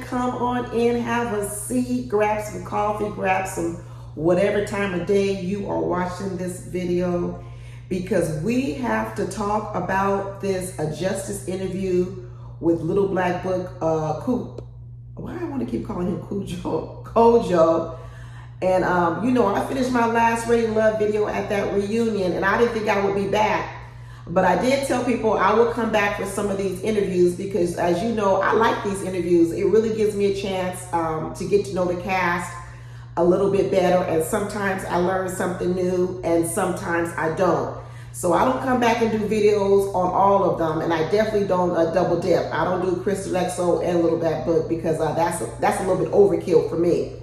come on in, have a seat, grab some coffee, grab some whatever time of day you are watching this video, because we have to talk about this justice interview with Little Black Book, Coop. Why I want to keep calling him Kojo. And I finished my last Ready to Love video at that reunion, and I didn't think I would be back. But I did tell people I will come back for some of these interviews because, as you know, I like these interviews. It really gives me a chance to get to know the cast a little bit better. And sometimes I learn something new and sometimes I don't. So I don't come back and do videos on all of them. And I definitely don't double dip. I don't do Crystal XO and Little Black Book because that's a little bit overkill for me.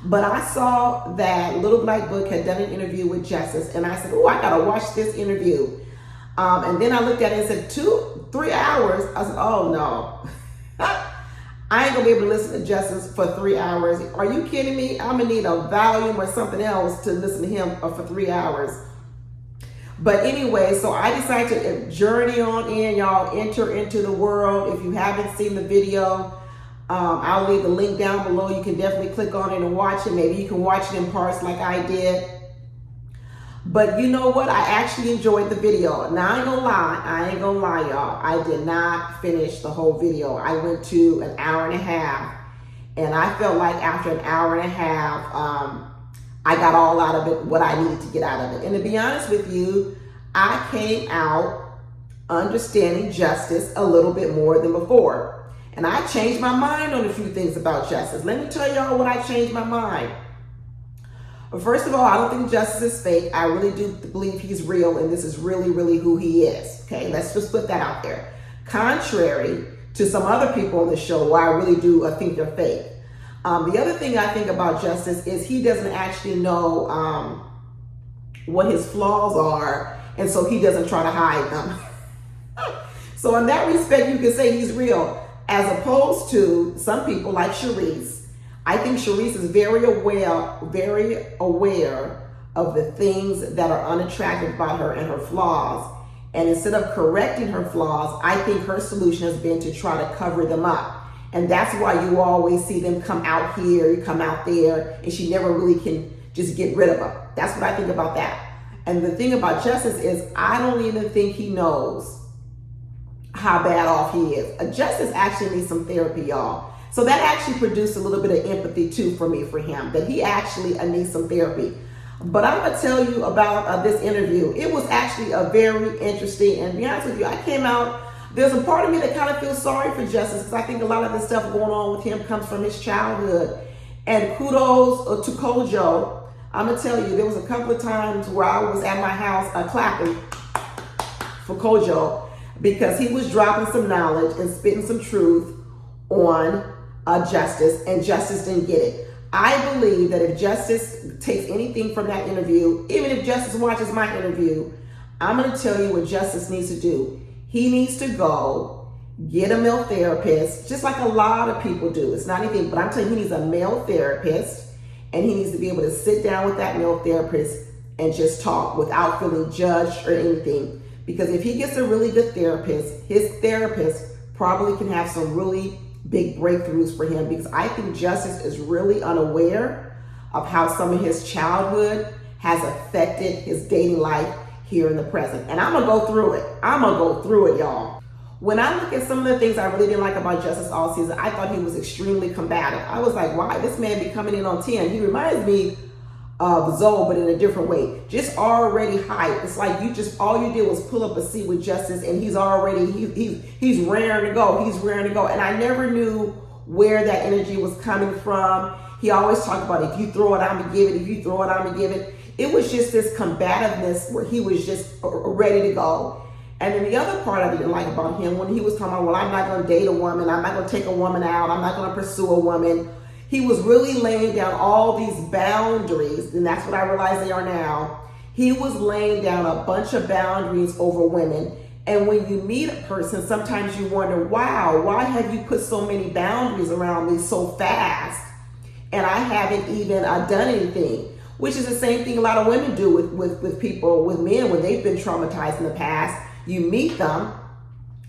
But I saw that Little Black Book had done an interview with Justice, and I said, oh, I gotta watch this interview. And then I looked at it and said, 3 hours. I said, oh no, I ain't gonna be able to listen to Justice for 3 hours. Are you kidding me? I'm gonna need a valium or something else to listen to him for 3 hours. But anyway, so I decided to journey on in, y'all, enter into the world. If you haven't seen the video, I'll leave the link down below. You can definitely click on it and watch it. Maybe you can watch it in parts like I did. But you know what? I actually enjoyed the video. Now, I ain't gonna lie, y'all. I did not finish the whole video. I went to an hour and a half. And I felt like after an hour and a half, I got all out of it, what I needed to get out of it. And to be honest with you, I came out understanding Justice a little bit more than before. And I changed my mind on a few things about Justice. Let me tell y'all what I changed my mind. First of all, I don't think Justice is fake. I really do believe he's real, and this is really, really who he is. Okay, let's just put that out there. Contrary to some other people on the show where I really do think they're fake. The other thing I think about Justice is he doesn't actually know what his flaws are, and so he doesn't try to hide them. So in that respect, you can say he's real, as opposed to some people like Sharice. I think Sharice is very aware of the things that are unattractive about her and her flaws. And instead of correcting her flaws, I think her solution has been to try to cover them up. And that's why you always see them come out here, you come out there, and she never really can just get rid of them. That's what I think about that. And the thing about Justice is I don't even think he knows how bad off he is. Justice actually needs some therapy, y'all. So that actually produced a little bit of empathy too for me, for him, that he actually needs some therapy. But I'm gonna tell you about this interview. It was actually a very interesting, and to be honest with you, I came out, there's a part of me that kind of feels sorry for Justice because I think a lot of the stuff going on with him comes from his childhood. And kudos to Kojo. I'm gonna tell you, there was a couple of times where I was at my house clapping for Kojo because he was dropping some knowledge and spitting some truth on Justice, and Justice didn't get it. I believe that if Justice takes anything from that interview, even if Justice watches my interview, I'm going to tell you what Justice needs to do. He needs to go get a male therapist, just like a lot of people do. It's not anything, but I'm telling you, he needs a male therapist, and he needs to be able to sit down with that male therapist and just talk without feeling judged or anything. Because if he gets a really good therapist, his therapist probably can have some really big breakthroughs for him, because I think Justice is really unaware of how some of his childhood has affected his dating life here in the present. And I'm gonna go through it. I'm gonna go through it, y'all. When I look at some of the things I really didn't like about Justice all season, I thought he was extremely combative. I was like, why? This man be coming in on 10. He reminds me of Zoe, but in a different way. Just already hyped. It's like all you did was pull up a seat with Justice, and he's already, he's raring to go. He's raring to go. And I never knew where that energy was coming from. He always talked about, if you throw it, I'm gonna give it. If you throw it, I'm gonna give it. It was just this combativeness where he was just ready to go. And then the other part I didn't like about him, when he was talking about, well, I'm not gonna date a woman. I'm not gonna take a woman out. I'm not gonna pursue a woman. He was really laying down all these boundaries, and that's what I realize they are now. He was laying down a bunch of boundaries over women. And when you meet a person, sometimes you wonder, wow, why have you put so many boundaries around me so fast? And I haven't even done anything, which is the same thing a lot of women do with people, with men, when they've been traumatized in the past. You meet them,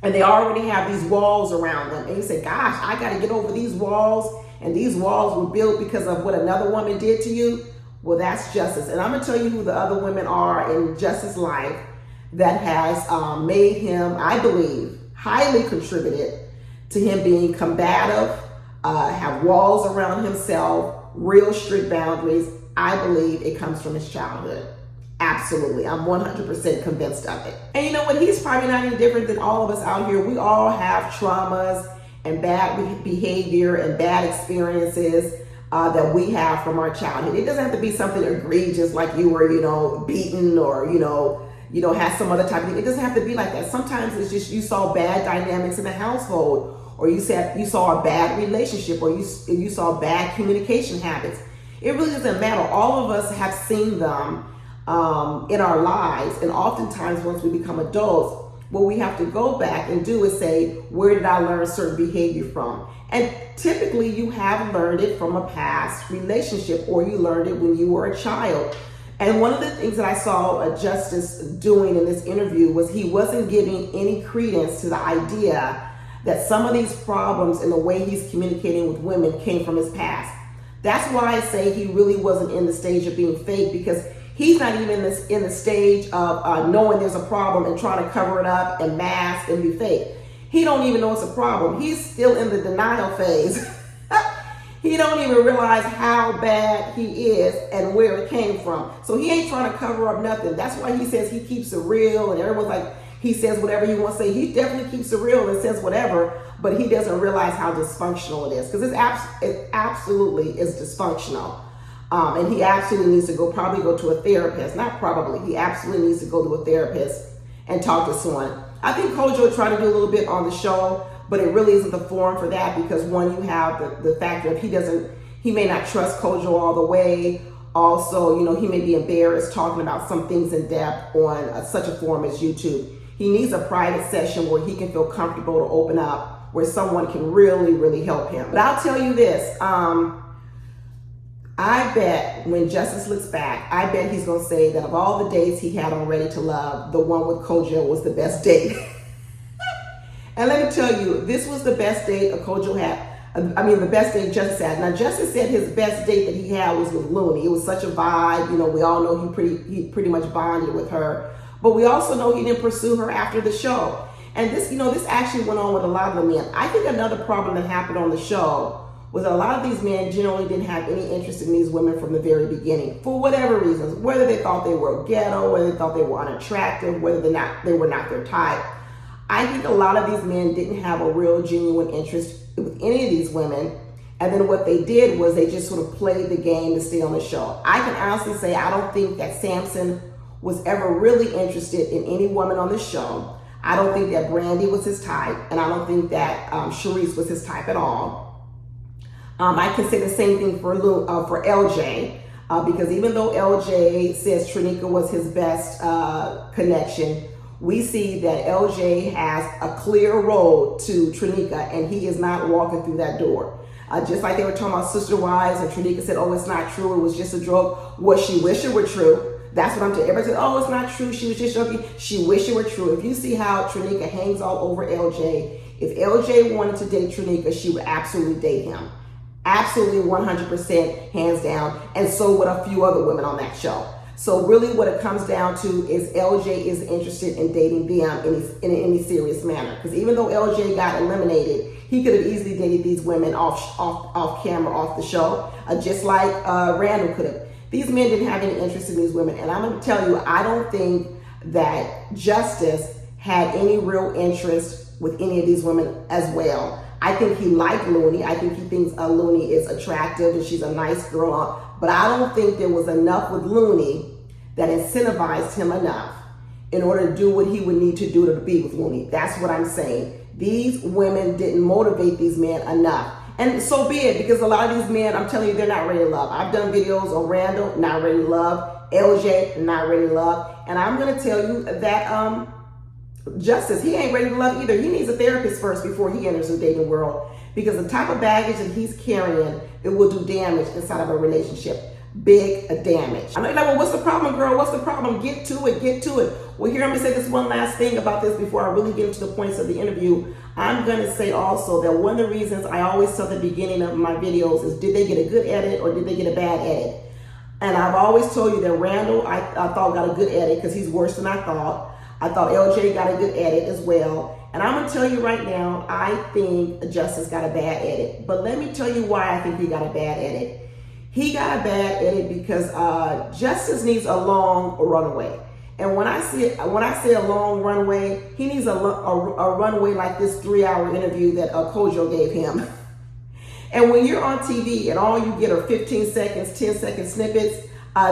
and they already have these walls around them. And you say, gosh, I got to get over these walls, and these walls were built because of what another woman did to you. Well, that's Justice. And I'm going to tell you who the other women are in Justice's life that has made him, I believe, highly contributed to him being combative, have walls around himself, real strict boundaries. I believe it comes from his childhood. Absolutely. I'm 100% convinced of it. And you know what? He's probably not any different than all of us out here. We all have traumas and bad behavior and bad experiences that we have from our childhood. It doesn't have to be something egregious like you were, beaten or, had some other type of thing. It doesn't have to be like that. Sometimes it's just you saw bad dynamics in the household, or you saw a bad relationship, or you saw bad communication habits. It really doesn't matter. All of us have seen them in our lives, and oftentimes once we become adults, what we have to go back and do is say, where did I learn certain behavior from? And typically you have learned it from a past relationship, or you learned it when you were a child. And one of the things that I saw Justice doing in this interview was he wasn't giving any credence to the idea that some of these problems and the way he's communicating with women came from his past. That's why I say he really wasn't in the stage of being fake, because he's not even in the stage of knowing there's a problem and trying to cover it up and mask and be fake. He don't even know it's a problem. He's still in the denial phase. He don't even realize how bad he is and where it came from. So he ain't trying to cover up nothing. That's why he says he keeps it real, and everyone's like, he says whatever he wants to say. He definitely keeps it real and says whatever, but he doesn't realize how dysfunctional it is, because it absolutely is dysfunctional. And he absolutely needs to probably go to a therapist. Not probably, he absolutely needs to go to a therapist and talk to someone. I think Kojo tried to do a little bit on the show, but it really isn't the forum for that, because one, you have the fact that he may not trust Kojo all the way. Also, he may be embarrassed talking about some things in depth on such a forum as YouTube. He needs a private session where he can feel comfortable to open up, where someone can really, really help him. But I'll tell you this, I bet when Justice looks back, I bet he's going to say that of all the dates he had on Ready to Love, the one with Kojo was the best date. And let me tell you, this was the best date Kojo had. The best date Justice had. Now, Justice said his best date that he had was with Looney. It was such a vibe. We all know he pretty much bonded with her. But we also know he didn't pursue her after the show. And this actually went on with a lot of the men. I think another problem that happened on the show was that a lot of these men generally didn't have any interest in these women from the very beginning, for whatever reasons, whether they thought they were ghetto, whether they thought they were unattractive, whether they were not their type. I think a lot of these men didn't have a real genuine interest with any of these women. And then what they did was they just sort of played the game to stay on the show. I can honestly say I don't think that Samson was ever really interested in any woman on the show. I don't think that Brandy was his type, and I don't think that Sharice was his type at all. I can say the same thing for LJ, because even though LJ says Trinika was his best connection, we see that LJ has a clear road to Trinika, and he is not walking through that door. Just like they were talking about Sister Wives, and Trinika said, oh, it's not true, it was just a joke. Well, she wished it were true. That's what I'm telling everybody. Said, oh, it's not true, she was just joking. She wished it were true. If you see how Trinika hangs all over LJ, if LJ wanted to date Trinika, she would absolutely date him. Absolutely 100% hands down. And so would a few other women on that show. So really what it comes down to is LJ is interested in dating them in any serious manner. Because even though LJ got eliminated, he could have easily dated these women off camera, off the show, just like Randall could have. These men didn't have any interest in these women. And I'm going to tell you, I don't think that Justice had any real interest with any of these women as well. I think he liked Looney. I think he thinks Looney is attractive and she's a nice girl. But I don't think there was enough with Looney that incentivized him enough in order to do what he would need to do to be with Looney. That's what I'm saying. These women didn't motivate these men enough. And so be it, because a lot of these men, I'm telling you, they're not ready to love. I've done videos on Randall, not ready to love. LJ, not ready to love. And I'm going to tell you that Justice, he ain't ready to love either. He needs a therapist first before he enters the dating world, because the type of baggage that he's carrying, it will do damage inside of a relationship. big damage. I'm like, well, what's the problem, girl? What's the problem? Get to it, get to it. Well, here, I'm gonna say this one last thing about this before I really get into the points of the interview. I'm gonna say also that one of the reasons I always tell the beginning of my videos is, did they get a good edit or did they get a bad edit? And I've always told you that Randall, I thought got a good edit because he's worse than I thought. I thought LJ got a good edit as well. And I'm gonna tell you right now, I think Justice got a bad edit. But let me tell you why I think he got a bad edit. He got a bad edit because Justice needs a long runway. And when I say a long runway, he needs a runway like this 3-hour interview that Kojo gave him. And when you're on TV and all you get are 15 seconds, 10-second snippets,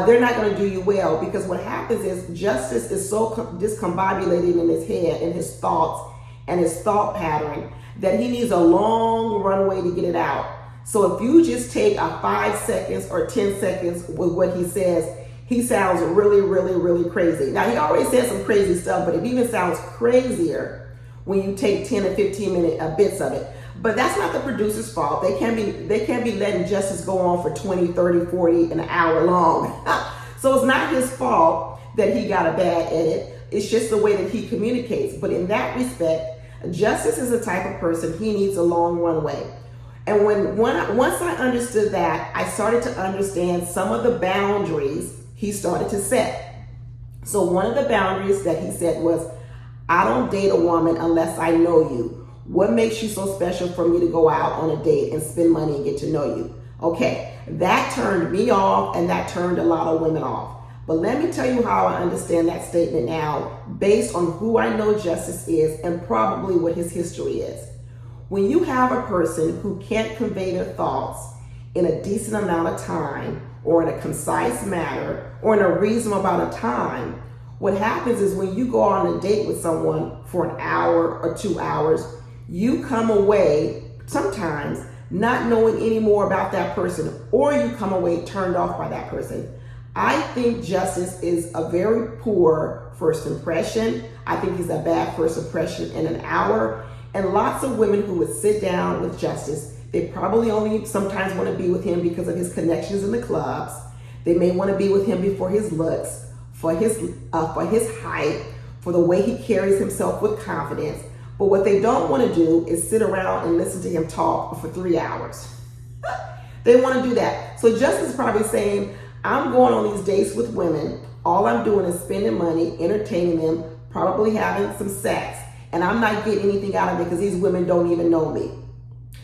they're not going to do you well, because what happens is Justice is so discombobulated in his head and his thoughts and his thought pattern that he needs a long runway to get it out. So if you just take a 5 seconds or 10 seconds with what he says, he sounds really, really, really crazy. Now, he already said some crazy stuff, but it even sounds crazier when you take 10 or 15 minute bits of it. But that's not the producer's fault. They can't be letting Justice go on for 20, 30, 40, an hour long. So it's not his fault that he got a bad edit. It's just the way that he communicates. But in that respect, Justice is the type of person, he needs a long runway. And once I understood that, I started to understand some of the boundaries he started to set. So one of the boundaries that he said was, I don't date a woman unless I know you. What makes you so special for me to go out on a date and spend money and get to know you? Okay, that turned me off, and that turned a lot of women off. But let me tell you how I understand that statement now, based on who I know Justice is and probably what his history is. When you have a person who can't convey their thoughts in a decent amount of time, or in a concise manner, or in a reasonable amount of time, what happens is when you go on a date with someone for an hour or 2 hours, you come away sometimes not knowing any more about that person, or you come away turned off by that person. I think Justice is a very poor first impression. I think he's a bad first impression in an hour. And lots of women who would sit down with Justice, they probably only sometimes want to be with him because of his connections in the clubs. They may want to be with him for his looks, for his height, for the way he carries himself with confidence. But what they don't want to do is sit around and listen to him talk for 3 hours. They want to do that. So Justice is probably saying, I'm going on these dates with women. All I'm doing is spending money, entertaining them, probably having some sex. And I'm not getting anything out of it because these women don't even know me.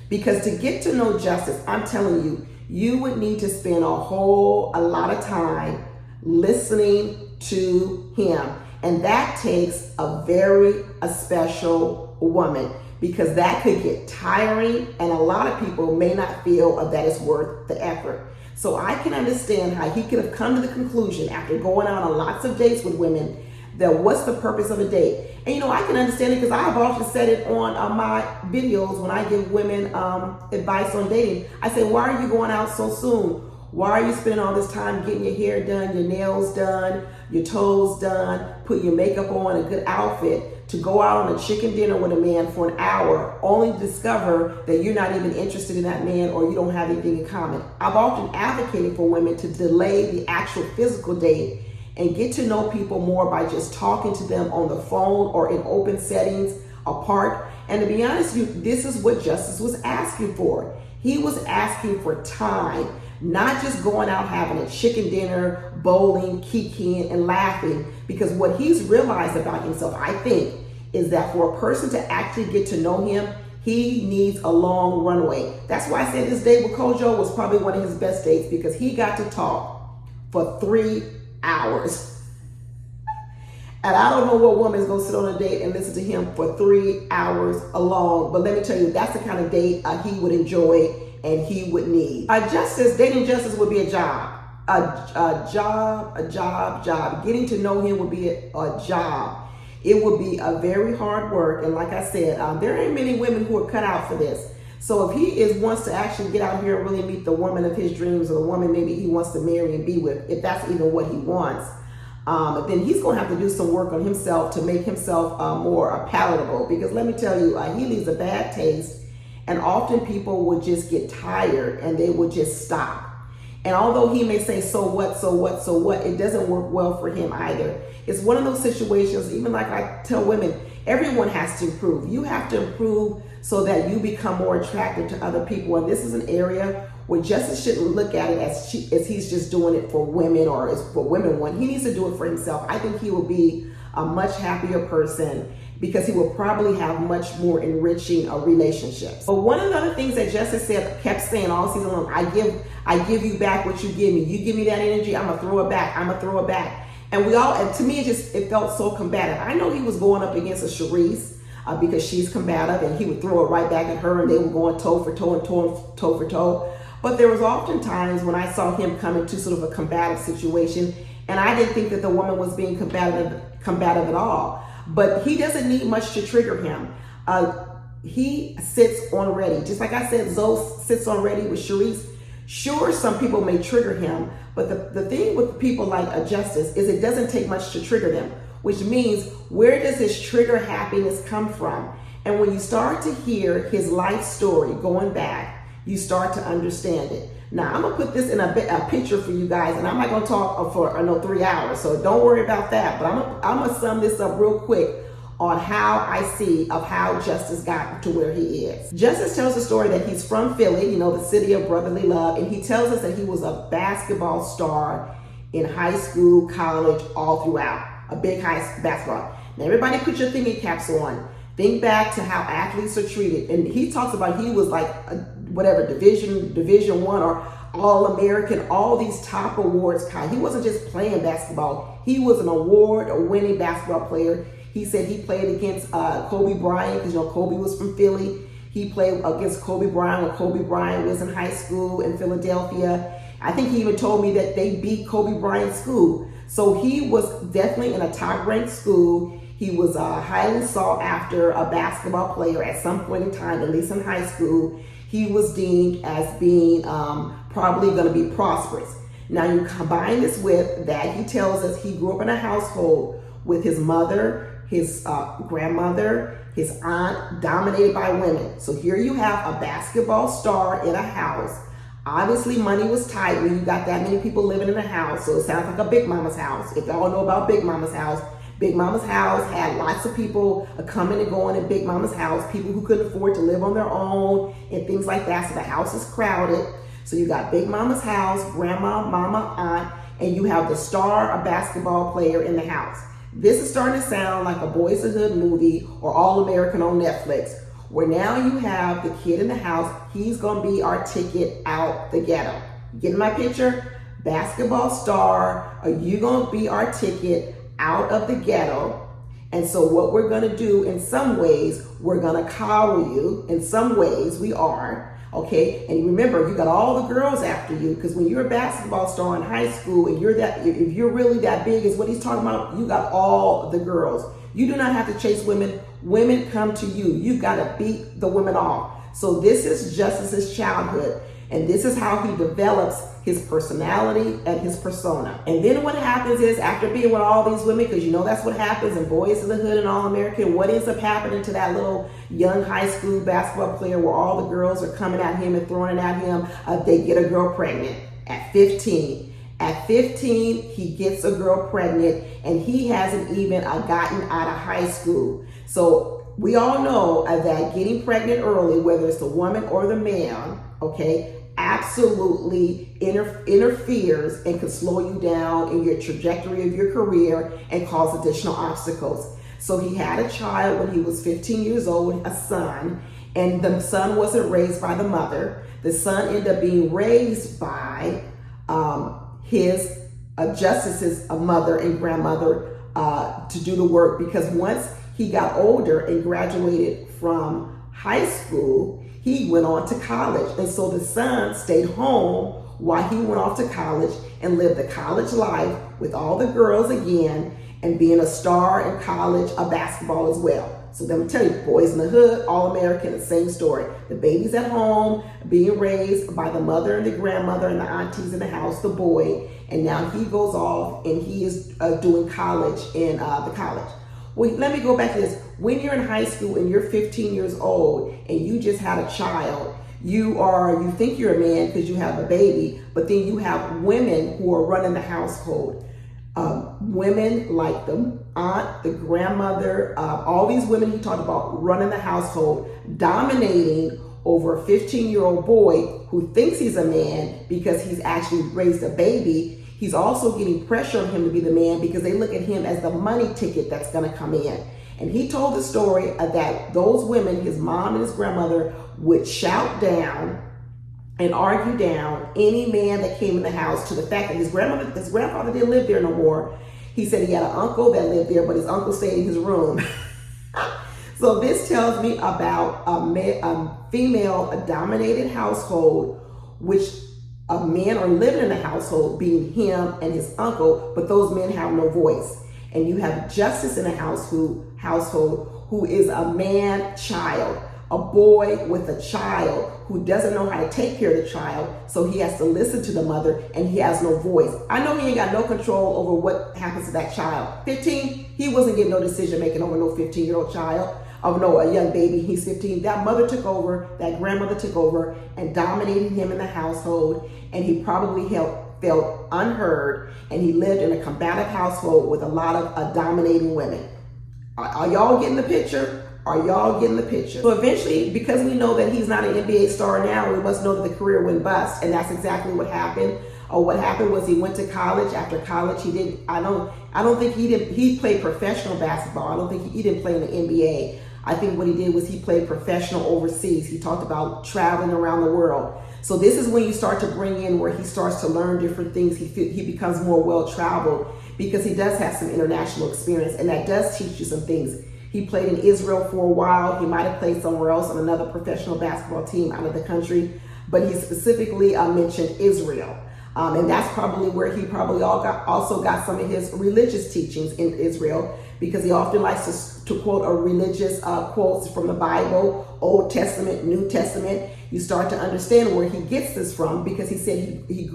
Because to get to know Justice, I'm telling you, you would need to spend a lot of time listening to him. And that takes a special woman, because that could get tiring, and a lot of people may not feel that it's worth the effort. So I can understand how he could have come to the conclusion after going out on lots of dates with women that what's the purpose of a date? And I can understand it because I've often said it on my videos when I give women advice on dating. I say, why are you going out so soon? Why are you spending all this time getting your hair done, your nails done, your toes done, putting your makeup on, a good outfit, to go out on a chicken dinner with a man for an hour, only to discover that you're not even interested in that man, or you don't have anything in common? I've often advocated for women to delay the actual physical date and get to know people more by just talking to them on the phone or in open settings apart. And to be honest with you, this is what Justice was asking for. He was asking for time, not just going out having a chicken dinner, bowling, kikiing, and laughing. Because what he's realized about himself, I think, is that for a person to actually get to know him, he needs a long runway. That's why I said this date with Cujo was probably one of his best dates, because he got to talk for 3 hours. And I don't know what woman's gonna sit on a date and listen to him for 3 hours alone. But let me tell you, that's the kind of date he would enjoy and he would need. Dating Justice would be a job. A job. Getting to know him would be a job. It would be a very hard work. And like I said, there ain't many women who are cut out for this. So if he wants to actually get out here and really meet the woman of his dreams, or the woman maybe he wants to marry and be with, if that's even what he wants, then he's going to have to do some work on himself to make himself more palatable. Because let me tell you, he leaves a bad taste, and often people would just get tired and they would just stop. And although he may say, so what, so what, so what, it doesn't work well for him either. It's one of those situations, even like I tell women, everyone has to improve. You have to improve so that you become more attractive to other people. And this is an area where Justice shouldn't look at it as he's just doing it for women or as what women want. He needs to do it for himself. I think he will be a much happier person because he will probably have much more enriching relationships. But one of the other things that Justice kept saying all season long, I give you back what you give me. You give me that energy, I'm gonna throw it back. I'm gonna throw it back. And to me, it felt so combative. I know he was going up against a Sharice because she's combative, and he would throw it right back at her, and they were going toe for toe and toe for toe. But there was often times when I saw him come into sort of a combative situation, and I didn't think that the woman was being combative at all. But he doesn't need much to trigger him. He sits on ready. Just like I said, Zoe sits on ready with Sharice. Sure, some people may trigger him, but the thing with people like Justice is it doesn't take much to trigger them, which means where does his trigger happiness come from? And when you start to hear his life story going back, you start to understand it. Now, I'm gonna put this in a picture for you guys, and I'm not gonna talk for 3 hours, so don't worry about that. But I'm gonna sum this up real quick on how I see of how Justice got to where he is. Justice tells the story that he's from Philly, the city of brotherly love, and he tells us that he was a basketball star in high school, college, all throughout, a big high basketball. Now, everybody put your thinking caps on. Think back to how athletes are treated. And he talks about he was like Division One or All-American, all these top awards. He wasn't just playing basketball. He was an award-winning basketball player. He said he played against Kobe Bryant because Kobe was from Philly. He played against Kobe Bryant when Kobe Bryant was in high school in Philadelphia. I think he even told me that they beat Kobe Bryant's school. So he was definitely in a top-ranked school. He was highly sought after a basketball player at some point in time, at least in high school. He was deemed as being probably going to be prosperous. Now you combine this with that he tells us he grew up in a household with his mother, his grandmother, his aunt, dominated by women. So here you have a basketball star in a house. Obviously money was tight when you got that many people living in a house. So it sounds like a Big Mama's house. If y'all know about Big Mama's house had lots of people coming and going in Big Mama's house, people who couldn't afford to live on their own and things like that. So the house is crowded. So you got Big Mama's house, grandma, mama, aunt, and you have the star, a basketball player in the house. This is starting to sound like a Boys in the Hood movie or All-American on Netflix, where now you have the kid in the house. He's going to be our ticket out the ghetto. Get my picture? Basketball star, are you going to be our ticket out of the ghetto? And so what we're going to do, in some ways, we're going to coddle you. In some ways, we are. Okay, and remember, you got all the girls after you, because when you're a basketball star in high school and if you're really that big, is what he's talking about, you got all the girls. You do not have to chase women. Women come to you. You got to beat the women off. So this is Justice's childhood, and this is how he develops his personality and his persona. And then what happens is, after being with all these women, because that's what happens in Boys in the Hood and All-American, what ends up happening to that little young high school basketball player where all the girls are coming at him and throwing it at him? They get a girl pregnant at 15. At 15, he gets a girl pregnant, and he hasn't even gotten out of high school. So we all know that getting pregnant early, whether it's the woman or the man, okay, absolutely interferes and can slow you down in your trajectory of your career and cause additional obstacles. So he had a child when he was 15 years old, a son, and the son wasn't raised by the mother. The son ended up being raised by his Justice's mother and grandmother to do the work, because once he got older and graduated from high school, he went on to college. And so the son stayed home while he went off to college and lived the college life with all the girls again and being a star in college, a basketball as well. So let me tell you, Boys in the Hood, All-American, the same story. The baby's at home, being raised by the mother and the grandmother and the aunties in the house, the boy, and now he goes off and he is doing college in the college. Well, let me go back to this. When you're in high school and you're 15 years old and you just had a child, You think you're a man because you have a baby, but then you have women who are running the household. Women like the aunt, the grandmother, all these women he talked about running the household, dominating over a 15-year-old boy who thinks he's a man because he's actually raised a baby. He's also getting pressure on him to be the man because they look at him as the money ticket that's going to come in. And he told the story that those women, his mom and his grandmother, would shout down and argue down any man that came in the house, to the fact that his grandfather didn't live there no more. He said he had an uncle that lived there, but his uncle stayed in his room. So this tells me about a female-dominated household, which men are living in the household, being him and his uncle, but those men have no voice. And you have Justice in a household who is a man-child, a boy with a child who doesn't know how to take care of the child, so he has to listen to the mother, and he has no voice. I know he ain't got no control over what happens to that child. 15, he wasn't getting no decision making over no 15-year-old child. Oh no, a young baby, he's 15. That mother took over, that grandmother took over and dominated him in the household, and he probably felt unheard, and he lived in a combative household with a lot of dominating women. Are y'all getting the picture? Are y'all getting the picture? So eventually, because we know that he's not an NBA star now, we must know that the career went bust, and that's exactly what happened. What happened was he went to college. After college, I don't think he played professional basketball. I don't think he didn't play in the NBA. I think what he did was he played professional overseas. He talked about traveling around the world. So this is when you start to bring in where he starts to learn different things. He becomes more well-traveled because he does have some international experience, and that does teach you some things. He played in Israel for a while. He might have played somewhere else on another professional basketball team out of the country, but he specifically mentioned Israel. And that's probably where he probably also got some of his religious teachings in Israel, because he often likes to quote a religious quotes from the Bible, Old Testament, New Testament. You start to understand where he gets this from, because he said he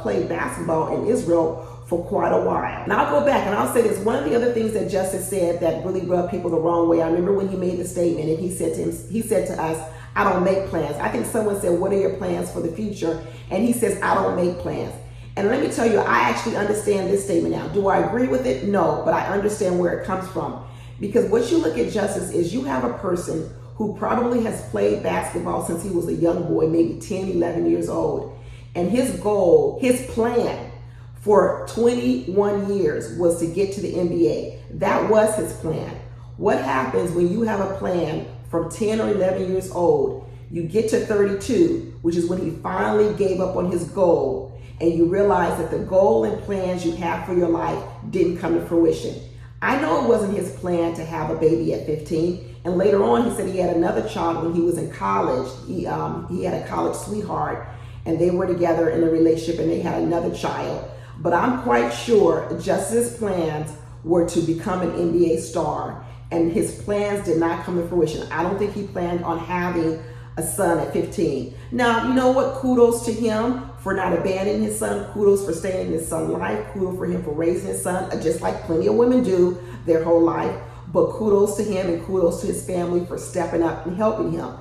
played basketball in Israel for quite a while. And I'll go back and I'll say this. One of the other things that Justice said that really rubbed people the wrong way, I remember when he made the statement and he said to us, I don't make plans. I think someone said, what are your plans for the future? And he says, I don't make plans. And let me tell you, I actually understand this statement now. Do I agree with it? No, but I understand where it comes from. Because what you look at, Justice, is you have a person who probably has played basketball since he was a young boy, maybe 10, 11 years old. And his goal, his plan for 21 years was to get to the NBA. That was his plan. What happens when you have a plan from 10 or 11 years old? You get to 32, which is when he finally gave up on his goal, and you realize that the goal and plans you have for your life didn't come to fruition. I know it wasn't his plan to have a baby at 15, and later on he said he had another child when he was in college. He had a college sweetheart, and they were together in a relationship, and they had another child. But I'm quite sure Justice's plans were to become an NBA star, and his plans did not come to fruition. I don't think he planned on having a son at 15. Now, you know what? Kudos to him for not abandoning his son. Kudos for staying in his son's life. Kudos for him for raising his son, just like plenty of women do their whole life. But kudos to him and kudos to his family for stepping up and helping him.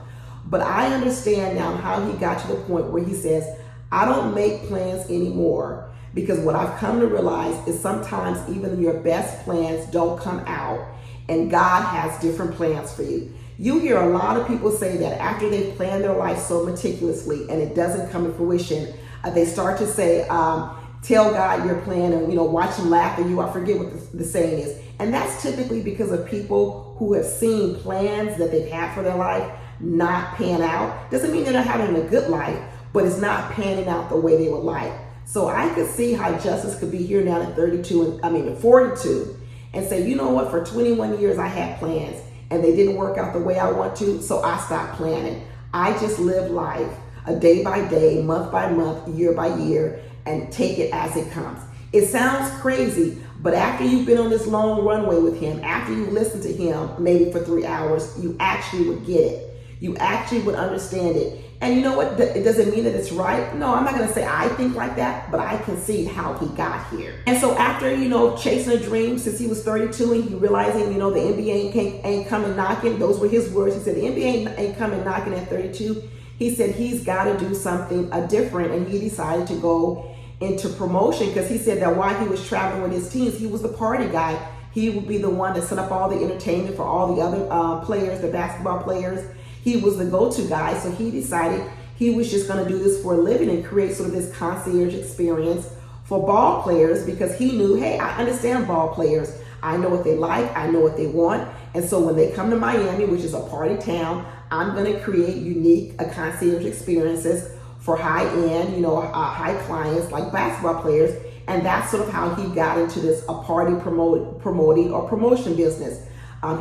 But I understand now how he got to the point where he says, I don't make plans anymore, because what I've come to realize is sometimes even your best plans don't come out, and God has different plans for you. You hear a lot of people say that after they plan their life so meticulously and it doesn't come to fruition, they start to say, tell God your plan and, watch him laugh at you. I forget what the saying is. And that's typically because of people who have seen plans that they've had for their life not pan out. Doesn't mean they're not having a good life, but it's not panning out the way they would like. So I could see how Justice could be here now at 42, 42, and say, you know what, for 21 years I had plans and they didn't work out the way I want to, so I stopped planning. I just live life a day by day, month by month, year by year, and take it as it comes. It sounds crazy, but after you've been on this long runway with him, after you listen to him maybe for 3 hours, you actually would get it. You actually would understand it. And you know what? It doesn't mean that it's right. No, I'm not going to say I think like that, but I can see how he got here. And so after, chasing a dream since he was 32 and he realizing, the NBA ain't coming knocking. Those were his words. He said, the NBA ain't coming knocking at 32. he said he's got to do something different, and he decided to go into promotion, because he said that while he was traveling with his teams, he was the party guy. He would be the one that set up all the entertainment for all the other players, the basketball players. He was the go-to guy. So he decided he was just going to do this for a living and create sort of this concierge experience for ball players, because he knew, hey, I understand ball players. I know what they like. I know what they want. And so when they come to Miami, which is a party town, I'm going to create unique concierge experiences for high-end, high clients like basketball players. And that's sort of how he got into this party promoting or promotion business.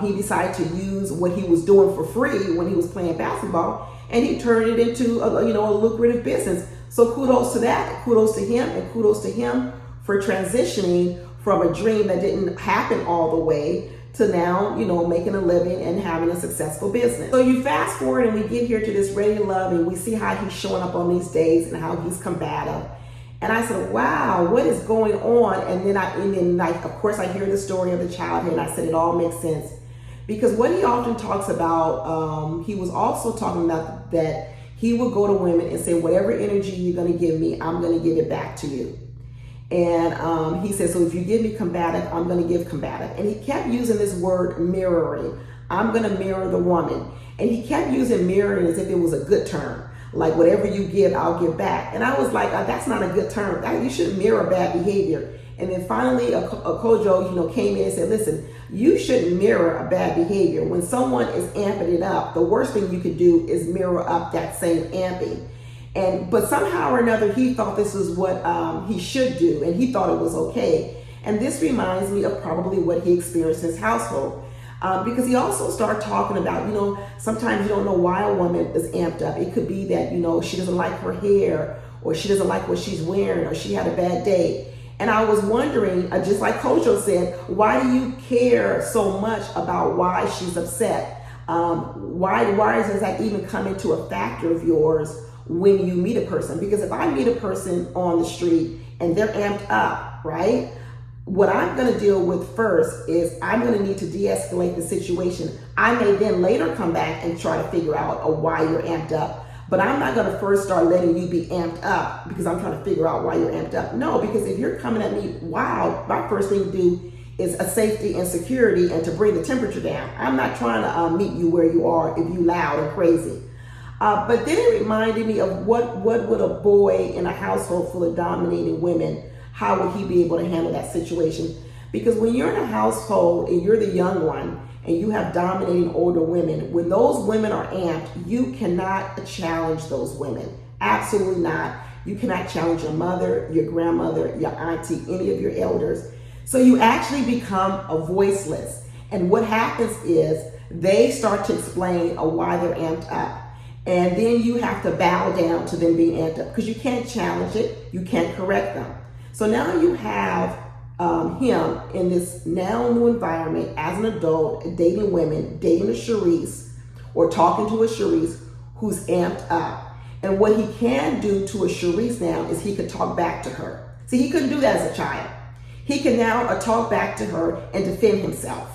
He decided to use what he was doing for free when he was playing basketball, and he turned it into a lucrative business. So kudos to that, kudos to him, and kudos to him for transitioning from a dream that didn't happen all the way to now, making a living and having a successful business. So you fast forward and we get here to this Ready to Love, and we see how he's showing up on these days and how he's combative. And I said, wow, what is going on? And then of course, I hear the story of the childhood, and I said, it all makes sense. Because what he often talks about, he was also talking about that he would go to women and say, whatever energy you're going to give me, I'm going to give it back to you. And he said, so if you give me combative, I'm going to give combative. And he kept using this word mirroring. I'm going to mirror the woman. And he kept using mirroring as if it was a good term. Like whatever you give, I'll give back. And I was like, that's not a good term. You shouldn't mirror bad behavior. And then finally, a kojo, came in and said, listen, you shouldn't mirror a bad behavior. When someone is amping it up, the worst thing you could do is mirror up that same amping. But somehow or another, he thought this was what he should do, and he thought it was okay. And this reminds me of probably what he experienced in his household. Because he also started talking about, sometimes you don't know why a woman is amped up. It could be that, she doesn't like her hair, or she doesn't like what she's wearing, or she had a bad day. And I was wondering, just like Kojo said, why do you care so much about why she's upset? Why does that even come into a factor of yours when you meet a person? Because if I meet a person on the street and they're amped up, right? What I'm going to deal with first is I'm going to need to de-escalate the situation. I may then later come back and try to figure out why you're amped up. But I'm not going to first start letting you be amped up because I'm trying to figure out why you're amped up. No, because if you're coming at me wild, my first thing to do is a safety and security and to bring the temperature down. I'm not trying to meet you where you are if you loud and crazy. But then it reminded me of what would a boy in a household full of dominating women, how would he be able to handle that situation? Because when you're in a household and you're the young one and you have dominating older women, when those women are amped, you cannot challenge those women. Absolutely not. You cannot challenge your mother, your grandmother, your auntie, any of your elders. So you actually become a voiceless. And what happens is they start to explain why they're amped up. And then you have to bow down to them being amped up because you can't challenge it. You can't correct them. So now you have him in this now new environment as an adult, dating women, dating a Charisse or talking to a Charisse who's amped up. And what he can do to a Charisse now is he could talk back to her. See, he couldn't do that as a child. He can now talk back to her and defend himself.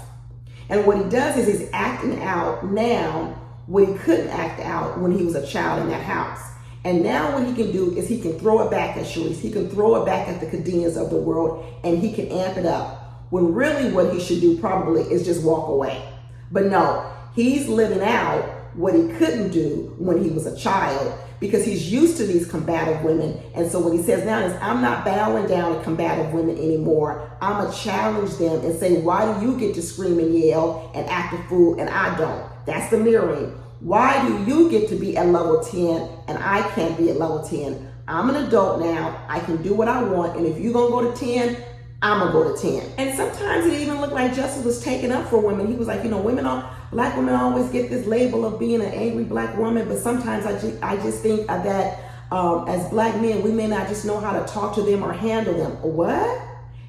And what he does is he's acting out now what he couldn't act out when he was a child in that house. And now what he can do is he can throw it back at Charisse. He can throw it back at the Kadenas of the world, and he can amp it up. When really what he should do probably is just walk away. But no, he's living out what he couldn't do when he was a child because he's used to these combative women. And so what he says now is, I'm not bowing down to combative women anymore. I'm going to challenge them and say, why do you get to scream and yell and act a fool and I don't? That's the mirroring. Why do you get to be at level 10 and I can't be at level 10? I'm an adult now. I can do what I want. And if you're going to go to 10, I'm going to go to 10. And sometimes it even looked like justice was taken up for women. He was like, black women always get this label of being an angry black woman. But sometimes I just think that as black men, we may not just know how to talk to them or handle them. What?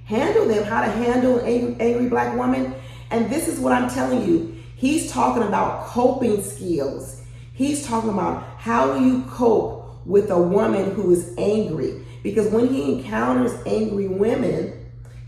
Handle them? How to handle an angry black woman? And this is what I'm telling you. He's talking about coping skills. He's talking about how do you cope with a woman who is angry? Because when he encounters angry women,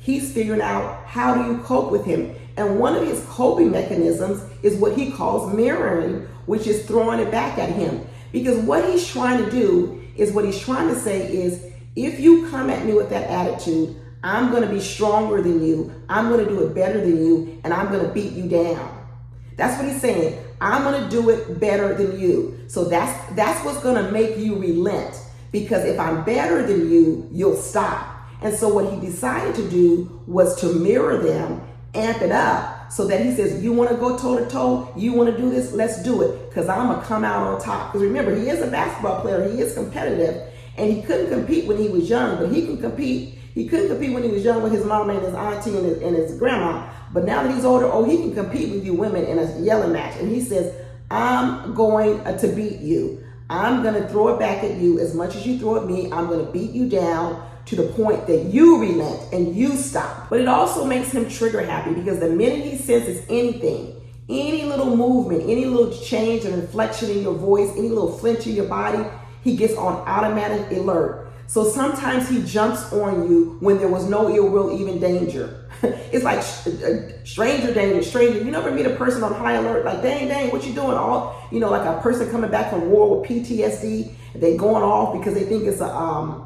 he's figuring out how do you cope with him. And one of his coping mechanisms is what he calls mirroring, which is throwing it back at him. Because what he's trying to do is, what he's trying to say is, if you come at me with that attitude, I'm going to be stronger than you, I'm going to do it better than you, and I'm going to beat you down. That's what he's saying. I'm going to do it better than you. So that's what's going to make you relent. Because if I'm better than you, you'll stop. And so what he decided to do was to mirror them, amp it up, so that he says, you want to go toe to toe? You want to do this? Let's do it. Because I'm going to come out on top. Because remember, he is a basketball player. He is competitive. And he couldn't compete when he was young, but he can compete. He couldn't compete when he was young with his mom and his auntie and his grandma. But now that he's older, he can compete with you women in a yelling match. And he says, I'm going to beat you. I'm going to throw it back at you as much as you throw at me. I'm going to beat you down to the point that you relent and you stop. But it also makes him trigger happy, because the minute he senses anything, any little movement, any little change or inflection in your voice, any little flinch in your body, he gets on automatic alert. So sometimes he jumps on you when there was no ill will, even danger. It's like stranger danger, stranger. You never meet a person on high alert, like, dang, what you doing? Like a person coming back from war with PTSD, they going off because they think it's a bomb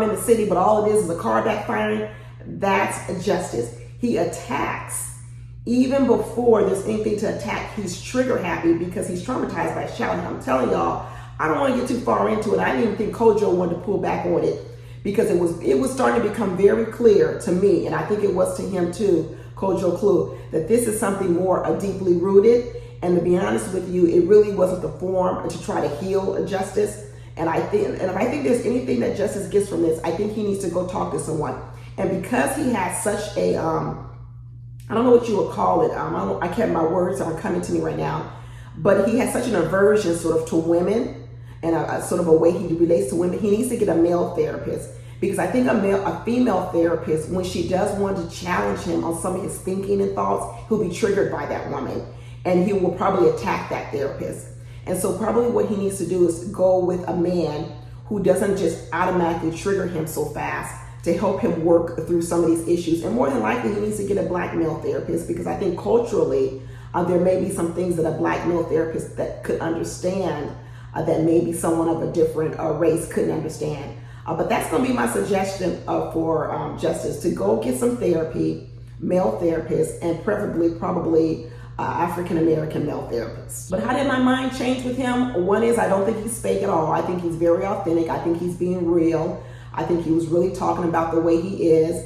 in the city, but all it is a car backfiring. That's justice. He attacks even before there's anything to attack. He's trigger happy because he's traumatized by shouting. I'm telling y'all, I don't want to get too far into it. I didn't even think Kojo wanted to pull back on it, because it was starting to become very clear to me, and I think it was to him too, Kojo Clue, that this is something more deeply rooted. And to be honest with you, it really wasn't the form to try to heal justice. And if I think there's anything that justice gets from this, I think he needs to go talk to someone. And because he has such a, I don't know what you would call it. I can't, my words aren't coming to me right now, but he has such an aversion sort of to women, and a sort of a way he relates to women. He needs to get a male therapist, because I think a female therapist, when she does want to challenge him on some of his thinking and thoughts, he'll be triggered by that woman, and he will probably attack that therapist. And so probably what he needs to do is go with a man who doesn't just automatically trigger him so fast, to help him work through some of these issues. And more than likely, he needs to get a black male therapist, because I think culturally, there may be some things that a black male therapist that could understand that maybe someone of a different race couldn't understand. But that's going to be my suggestion for Justice, to go get some therapy, male therapist, and probably African-American male therapists. But how did my mind change with him? One is, I don't think he's fake at all. I think he's very authentic. I think he's being real. I think he was really talking about the way he is.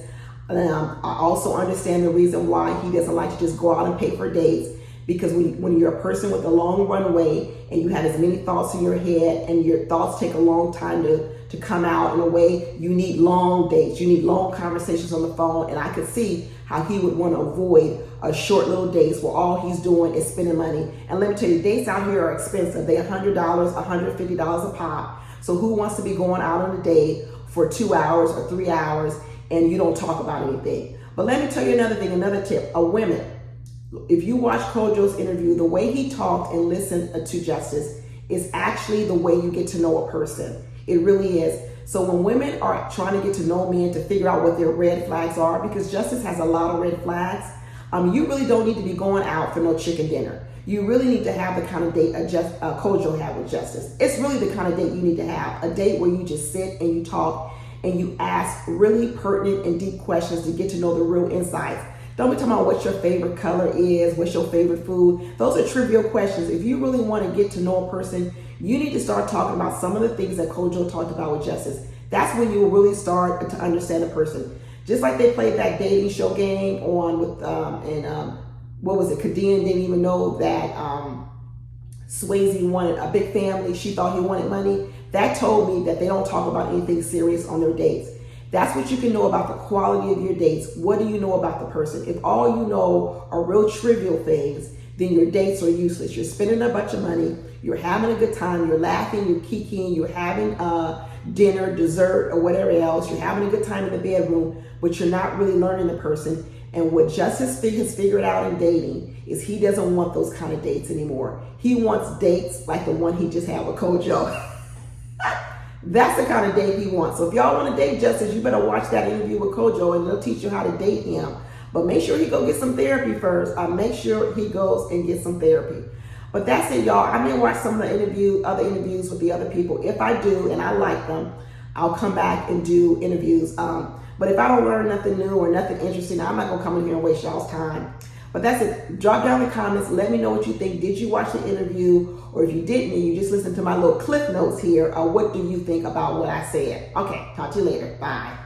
I also understand the reason why he doesn't like to just go out and pay for dates, because when you're a person with a long runway and you have as many thoughts in your head, and your thoughts take a long time to come out in a way, you need long dates, you need long conversations on the phone. And I could see how he would want to avoid short little dates where all he's doing is spending money. And let me tell you, dates out here are expensive. They're $100, $150 a pop. So who wants to be going out on a date for 2 hours or 3 hours and you don't talk about anything? But let me tell you another thing, another tip. Women, if you watch Kojo's interview, the way he talked and listened to Justice is actually the way you get to know a person. It really is. So when women are trying to get to know men, to figure out what their red flags are, because Justice has a lot of red flags, you really don't need to be going out for no chicken dinner. You really need to have the kind of date Kojo had with Justice. It's really the kind of date you need to have. A date where you just sit and you talk and you ask really pertinent and deep questions to get to know the real insights. Don't be talking about what your favorite color is, what's your favorite food. Those are trivial questions. If you really want to get to know a person, you need to start talking about some of the things that Kojo talked about with Justice. That's when you will really start to understand a person. Just like they played that dating show game on with, what was it? Kadeem didn't even know that Swayze wanted a big family. She thought he wanted money. That told me that they don't talk about anything serious on their dates. That's what you can know about the quality of your dates. What do you know about the person? If all you know are real trivial things, then your dates are useless. You're spending a bunch of money. You're having a good time. You're laughing. You're kikiing. You're having dinner, dessert, or whatever else. You're having a good time in the bedroom, but you're not really learning the person. And what Justice has figured out in dating is he doesn't want those kind of dates anymore. He wants dates like the one he just had with Kojo. That's the kind of date he wants. So if y'all want to date Justice, you better watch that interview with Kojo, and they'll teach you how to date him. But make sure he go get some therapy first. Make sure he goes and get some therapy. But that's it, y'all. I may watch some of the other interviews with the other people. If I do and I like them, I'll come back and do interviews. But if I don't learn nothing new or nothing interesting, I'm not gonna come in here and waste y'all's time. But that's it. Drop down in the comments. Let me know what you think. Did you watch the interview? Or if you didn't and you just listened to my little cliff notes here, what do you think about what I said? Okay, talk to you later. Bye.